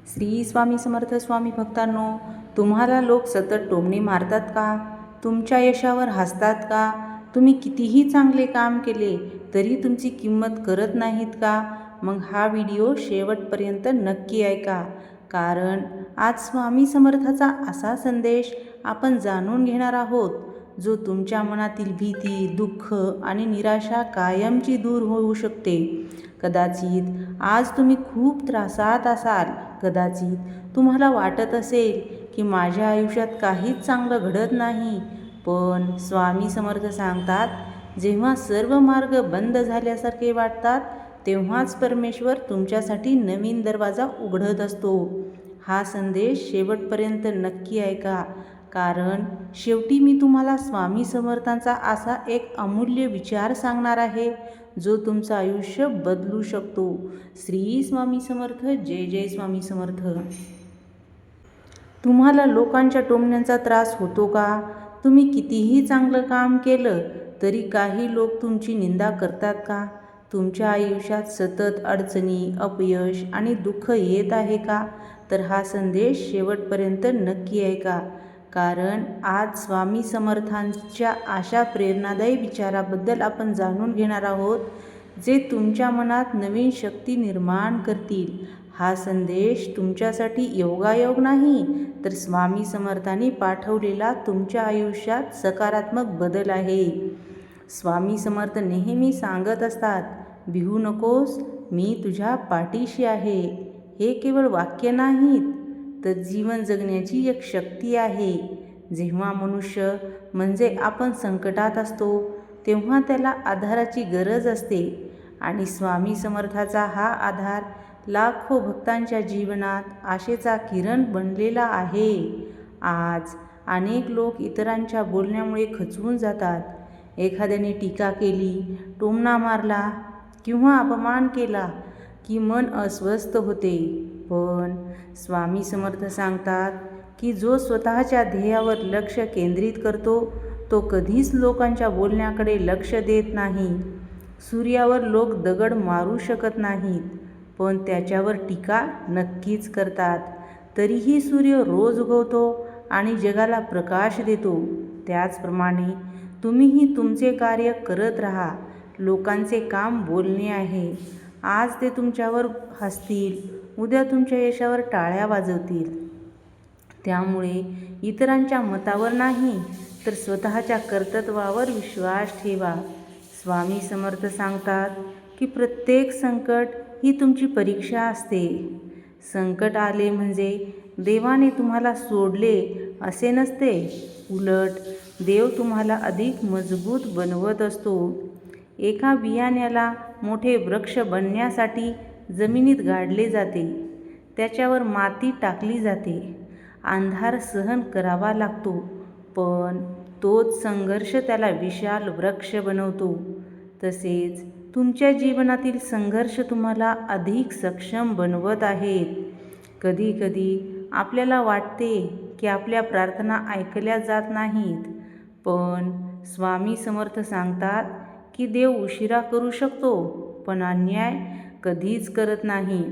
श्री स्वामी समर्थ. स्वामी भक्तांनो, तुम्हाला लोक सतत टोमणे मारतात का? तुमच्या यशावर हसतात का? तुम्ही कितीही चांगले काम केले तरी तुमची किंमत करत नाहीत का? मग हा व्हिडिओ शेवटपर्यंत नक्की ऐका, कारण आज स्वामी समर्थाचा असा संदेश आपण जाणून घेणार आहोत जो तुमच्या मनातील भीती, दुःख आणि निराशा कायमची दूर होऊ शकते. कदाचित आज तुम्ही खूप त्रासात असाल. कदाचित तुम्हाला वाटत असेल की माझ्या आयुष्यात काहीच चांगलं घडत नाही. पण स्वामी समर्थ सांगतात, जेव्हा सर्व मार्ग बंद झाल्यासारखे वाटतात तेव्हाच परमेश्वर तुमच्यासाठी नवीन दरवाजा उघडत असतो. हा संदेश शेवटपर्यंत नक्की ऐका, कारण शेवटी मी तुम्हाला स्वामी समर्थांचा असा एक अमूल्य विचार सांगणार आहे जो तुमचं आयुष्य बदलू शकतो. श्री स्वामी समर्थ. जय जय स्वामी समर्थ. तुम्हाला लोकांच्या टोमण्यांचा त्रास होतो का? तुम्ही कितीही चांगलं काम केलं तरी काही लोक तुमची निंदा करतात का? तुमच्या आयुष्यात सतत अडचणी, अपयश आणि दुःख येत आहे का? तर हा संदेश शेवटपर्यंत नक्की ऐका, कारण आज स्वामी समर्थांच्या अशा प्रेरणादायी विचाराबद्दल आपण जाणून घेणार आहोत जे तुमच्या मनात नवीन शक्ती निर्माण करतील. हा संदेश तुमच्यासाठी योगायोग नाही, तर स्वामी समर्थांनी पाठवलेला तुमच्या आयुष्यात सकारात्मक बदल आहे. स्वामी समर्थ नेहमी सांगत असतात, भिवू नकोस, मी तुझ्या पाठीशी आहे. हे केवळ वाक्य नाहीत, तर जीवन जगण्याची एक शक्ती आहे. जेव्हा मनुष्य म्हणजे आपण संकटात असतो तेव्हा त्याला आधाराची गरज असते, आणि स्वामी समर्थाचा हा आधार लाखो भक्तांच्या जीवनात आशेचा किरण बनलेला आहे. आज अनेक लोक इतरांच्या बोलण्यामुळे खचून जातात. एखाद्याने टीका केली, टोमणा मारला किंवा अपमान केला की मन अस्वस्थ होते. पण स्वामी समर्थ सांगतात की जो स्वतःच्या ध्येयावर लक्ष केंद्रित करतो तो कधीच लोकांच्या बोलण्याकडे लक्ष देत नाही. सूर्यावर लोक दगड मारू शकत नाहीत, पण त्याच्यावर टीका नक्कीच करतात. तरीही सूर्य रोज उगवतो आणि जगाला प्रकाश देतो. त्याचप्रमाणे तुम्हीही तुमचे कार्य करत राहा. लोकांचे काम बोलणे आहे. आज ते तुमच्यावर हसतील, उद्या तुमच्या यशावर टाळ्या वाजवतील. त्यामुळे इतरांच्या मतावर नाही, तर स्वतःच्या कर्तृत्वावर विश्वास ठेवा. स्वामी समर्थ सांगतात की प्रत्येक संकट ही तुमची परीक्षा असते. संकट आले म्हणजे देवाने तुम्हाला सोडले असे नसते. उलट देव तुम्हाला अधिक मजबूत बनवत असतो. एका बियाण्याला मोठे वृक्ष बनण्यासाठी जमिनीत गाडले जाते, त्याच्यावर माती टाकली जाते, अंधार सहन करावा लागतो, पण तोच संघर्ष त्याला विशाल वृक्ष बनवतो. तसेच तुमच्या जीवनातील संघर्ष तुम्हाला अधिक सक्षम बनवत आहेत. कधीकधी आपल्याला वाटते की आपल्या प्रार्थना ऐकल्या जात नाहीत, पण स्वामी समर्थ सांगतात की देव उशिरा करू शकतो, पण अन्याय कधीच करत नाही.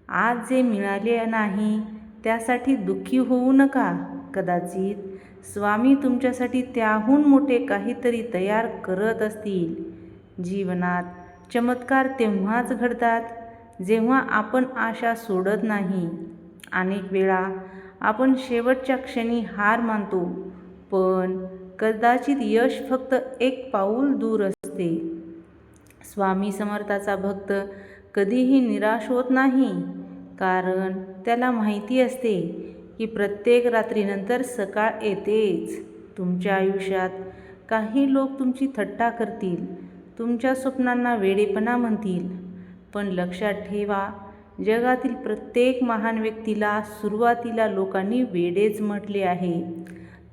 आज जे मिळाले नाही त्यासाठी दुःखी होऊ नका. कदाचित स्वामी तुमच्यासाठी त्याहून मोठे काहीतरी तयार करत असतील. जीवनात चमत्कार तेव्हाच घडतात जेव्हा आपण आशा सोडत नाही. अनेक वेळा आपण शेवटच्या क्षणी हार मानतो, पण कदाचित यश फक्त एक पाऊल दूर असते. स्वामी समर्थाचा भक्त कधीही निराश होत नाही, कारण त्याला माहिती असते की प्रत्येक रात्रीनंतर सकाळ येतेच. तुमच्या आयुष्यात काही लोक तुमची थट्टा करतील, तुमच्या स्वप्नांना वेडेपणा म्हणतील, पण लक्षात ठेवा, जगातील प्रत्येक महान व्यक्तीला सुरुवातीला लोकांनी वेडेच म्हटले आहे.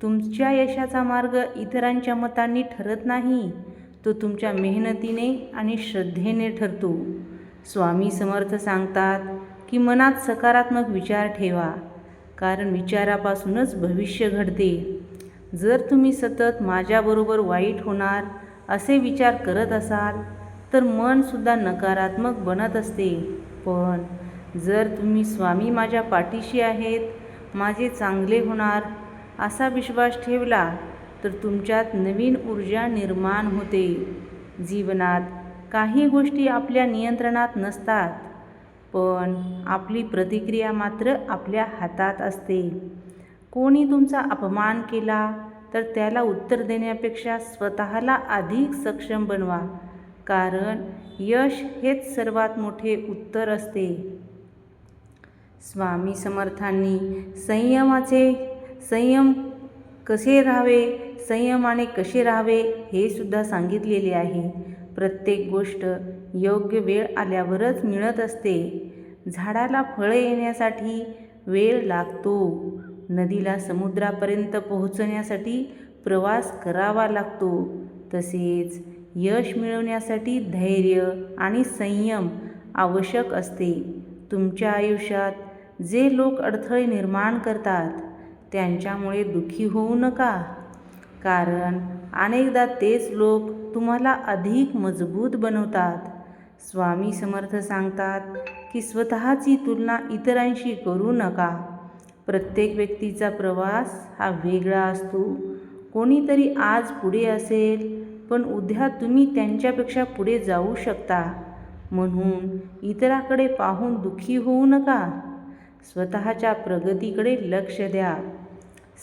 तुमच्या यशाचा मार्ग इतरांच्या मतांनी ठरत नाही, तो तुमच्या मेहनतीने आणि श्रद्धेने ठरतो. स्वामी समर्थ सांगतात की मनात सकारात्मक विचार ठेवा, कारण विचारापासूनच भविष्य घडते. जर तुम्ही सतत माझ्याबरोबर वाईट होणार असे विचार करत असाल तर मनसुद्धा नकारात्मक बनत असते. पण जर तुम्ही स्वामी माझ्या पाठीशी आहेत, माझे चांगले होणार असा विश्वास ठेवला तर तुमच्यात नवीन ऊर्जा निर्माण होते. जीवनात काही गोष्टी आपल्या नियंत्रणात नसतात, पण आपली प्रतिक्रिया मात्र आपल्या हातात असते. कोणी तुमचा अपमान केला तर त्याला उत्तर देण्यापेक्षा स्वतःला अधिक सक्षम बनवा, कारण यश हेच सर्वात मोठे उत्तर असते. स्वामी समर्थांनी संयमाने कसे राहावे हे सुद्धा सांगितलेले आहे. प्रत्येक गोष्ट योग्य वेळ आल्यावरच मिळत असते. झाडाला फळे येण्यासाठी वेळ लागतो. नदीला समुद्रापर्यंत पोहोचण्यासाठी प्रवास करावा लागतो. तसेच यश मिळवण्यासाठी धैर्य आणि संयम आवश्यक असते. तुमच्या आयुष्यात जे लोक अडथळे निर्माण करतात त्यांच्यामुळे दुःखी होऊ नका, कारण अनेकदा तेच लोक तुम्हाला अधिक मजबूत बनवतात. स्वामी समर्थ सांगतात की स्वतःची तुलना इतरांशी करू नका. प्रत्येक व्यक्तीचा प्रवास हा वेगळा असतो. कोणीतरी आज पुढे असेल, पण उद्या तुम्ही त्यांच्यापेक्षा पुढे जाऊ शकता. म्हणून इतरांकडे पाहून दुःखी होऊ नका. स्वतःच्या प्रगतीकडे लक्ष द्या.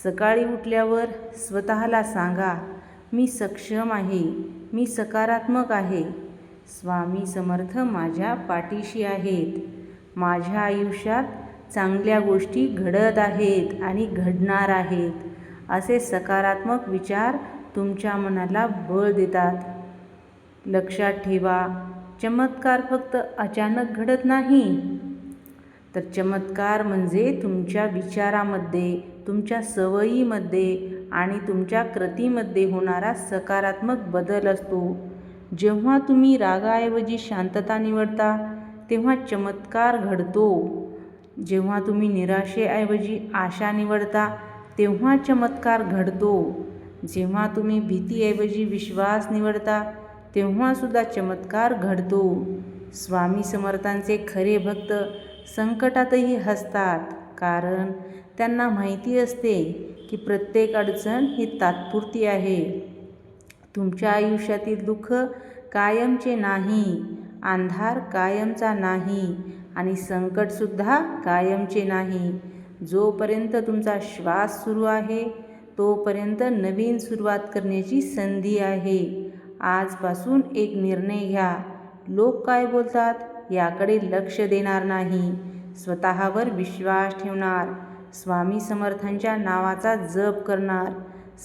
सकाळी उठल्यावर स्वतःला सांगा, मी सक्षम आहे, मी सकारात्मक आहे. स्वामी समर्थ माझ्या पाठीशी आहेत. माझ्या आयुष्यात चांगल्या गोष्टी घडत आहेत आणि घडणार आहेत. असे सकारात्मक विचार तुमच्या मनाला बळ देतात. लक्षात ठेवा, चमत्कार फक्त अचानक घडत नाही, तर चमत्कार म्हणजे तुमच्या विचारामध्ये, तुमच्या सवयीमध्ये आणि तुमच्या कृतीमध्ये होणारा सकारात्मक बदल असतो. जेव्हा तुम्ही रागाऐवजी शांतता निवडता तेव्हा चमत्कार घडतो. जेव्हा तुम्ही निराशेऐवजी आशा निवडता तेव्हा चमत्कार घडतो. जेव्हा तुम्ही भीतीऐवजी विश्वास निवडता तेव्हा सुद्धा चमत्कार घडतो. स्वामी समर्थांचे खरे भक्त संकटातही हसतात, कारण त्यांना माहिती असते की प्रत्येक अडचण ही तात्पुरती आहे. तुमच्या आयुष्यातील दुःख कायमचे नाही, अंधार कायमचा नाही आणि संकटसुद्धा कायमचे नाही. जोपर्यंत तुमचा श्वास सुरू आहे तोपर्यंत नवीन सुरुवात करण्याची संधी आहे. आजपासून एक निर्णय घ्या. लोक काय बोलतात याकडे लक्ष देणार नाही. स्वतःवर विश्वास ठेवणार, स्वामी समर्थांच्या नावाचा जप करणार,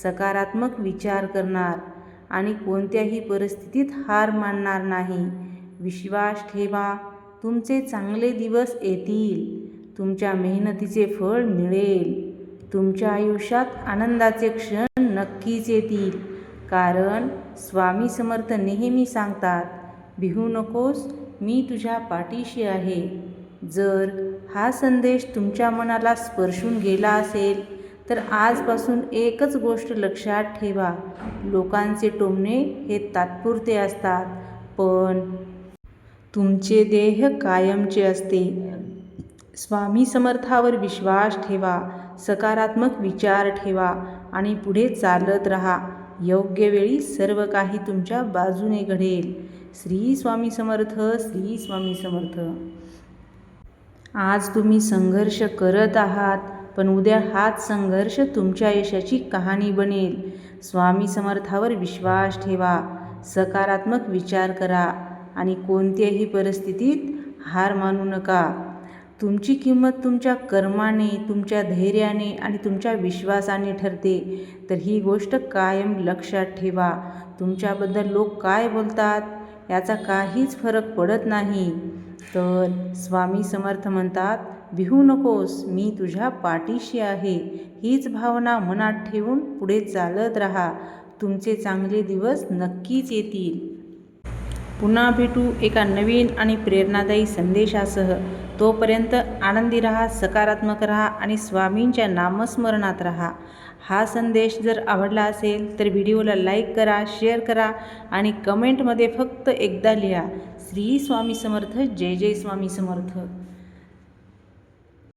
सकारात्मक विचार करणार आणि कोणत्याही परिस्थितीत हार मानणार नाही. विश्वास ठेवा, तुमचे चांगले दिवस येतील. तुमच्या मेहनतीचे फळ मिळेल. तुमच्या आयुष्यात आनंदाचे क्षण नक्कीच येतील, कारण स्वामी समर्थ नेहमी सांगतात, भिवू नकोस, मी तुझ्या पाठीशी आहे. जर हा संदेश तुमच्या मनाला स्पर्शून गेला असेल तर आजपासून एकच गोष्ट लक्षात ठेवा, लोकांचे टोमणे हे तात्पुरते असतात, पण तुमचे ध्येय कायमचे असते. स्वामी समर्थावर विश्वास ठेवा, सकारात्मक विचार ठेवा आणि पुढे चालत राहा. योग्य वेळी सर्व काही तुमच्या बाजूने घडेल. श्री स्वामी समर्थ, श्री स्वामी समर्थ. आज तुम्ही संघर्ष करत आहात, पण उद्या हाच संघर्ष तुमच्या यशाची कहाणी बनेल. स्वामी समर्थावर विश्वास ठेवा, सकारात्मक विचार करा आणि कोणत्याही परिस्थितीत हार मानू नका. तुमची किंमत तुमच्या कर्माने, तुमच्या धैर्याने आणि तुमच्या विश्वासाने ठरते. तर ही गोष्ट कायम लक्षात ठेवा. तुमच्याबद्दल लोक काय बोलतात याचा काहीच फरक पडत नाही. तर स्वामी समर्थ म्हणतात, भिवू नकोस, मी तुझ्या पाठीशी आहे. हीच भावना मनात ठेवून पुढे चालत राहा. तुमचे चांगले दिवस नक्कीच येतील. पुन्हा भेटू एका नवीन आणि प्रेरणादायी संदेशासह. तोपर्यंत आनंदी राहा, सकारात्मक राहा आणि स्वामींच्या नामस्मरणात राहा. हा संदेश जर आवडला असेल तर व्हिडिओला लाईक करा, शेअर करा आणि कमेंटमध्ये फक्त एकदा लिहा, श्री स्वामी समर्थ. जय जय स्वामी समर्थ.